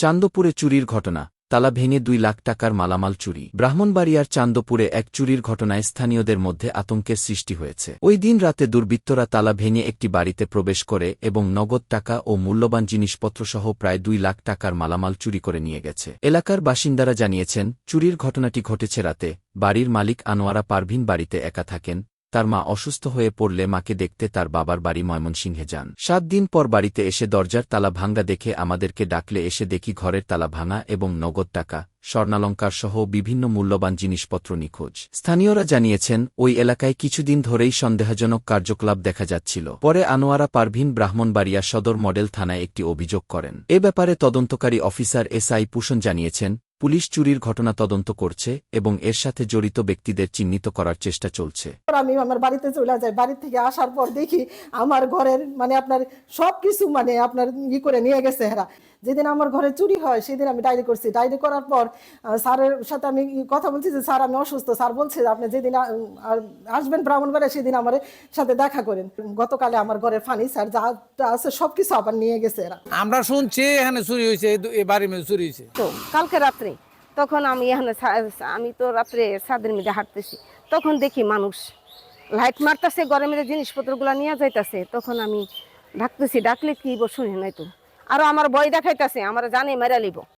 চান্দপুরে চুরির ঘটনা, তালা ভেঙে ২ লাখ টাকার মালামাল চুরি। ব্রাহ্মণবাড়িয়ার চান্দপুরে এক চুরির ঘটনায় স্থানীয়দের মধ্যে আতঙ্কের সৃষ্টি হয়েছে। ওই দিন রাতে দুর্বৃত্তরা তালা ভেঙে একটি বাড়িতে প্রবেশ করে এবং নগদ টাকা ও মূল্যবান জিনিসপত্রসহ প্রায় ২ লাখ টাকার মালামাল চুরি করে নিয়ে গেছে। এলাকার বাসিন্দারা জানিয়েছেন, চুরির ঘটনাটি ঘটেছে রাতে। বাড়ির মালিক আনোয়ারা পারভিন বাড়িতে একা থাকেন। তার মা অসুস্থ হয়ে পড়লে মাকে দেখতে তার বাবার বাড়ি ময়মনসিংহে যান। ৭ দিন পর বাড়িতে এসে দরজার তালা ভাঙা দেখে আমাদেরকে ডাকলে এসে দেখি ঘরের তালা ভাঙা এবং নগদ টাকা, স্বর্ণালঙ্কারসহ বিভিন্ন মূল্যবান জিনিসপত্র নিখোঁজ। স্থানীয়রা জানিয়েছেন, ওই এলাকায় কিছুদিন ধরেই সন্দেহজনক কার্যকলাপ দেখা যাচ্ছিল। পরে আনোয়ারা পারভিন ব্রাহ্মণবাড়িয়া সদর মডেল থানায় একটি অভিযোগ করেন। এ ব্যাপারে তদন্তকারী অফিসার এসআই পুষণ জানিয়েছেন, পুলিশ চুরির ঘটনা তদন্ত করছে এবং এর সাথে জড়িত ব্যক্তিদের চিহ্নিত করার চেষ্টা চলছে। আমি আমার বাড়িতে চলে যাই, বাড়ি থেকে আসার পর দেখি আমার ঘরের আপনার সবকিছু আপনার করে নিয়ে গেছে এরা। যেদিন আমার ঘরে চুরি হয় সেদিন আমি ডায়েরি করছি। ডায়েরি করার পর স্যারের সাথে আমি কথা বলছি যে স্যার আমি অসুস্থ। স্যার বলছে যে আপনি যেদিন আসবেন ব্রাহ্মণবাড়িয়া সেদিন আমার সাথে দেখা করেন। গতকালে আমার ঘরের ফার্নিচার যা আছে সবকিছু আবার নিয়ে গেছে এরা। আমরা শুনছি এখানে চুরি হয়েছে, এই বাড়ির মধ্যে চুরি হয়েছে। তো কালকে রাত্রে তখন আমি তো রাত্রে ছাদের মধ্যে হাঁটতেছি, তখন দেখি মানুষ লাইট মারতেছে, ঘরের মধ্যে জিনিসপত্রগুলো নিয়ে যাইতেছে। তখন আমি ডাকতেছি, ডাকলে কি শুনে নাই তো আরো আমার ভয় দেখাইতেছে, আমার জানে মেরা লিব।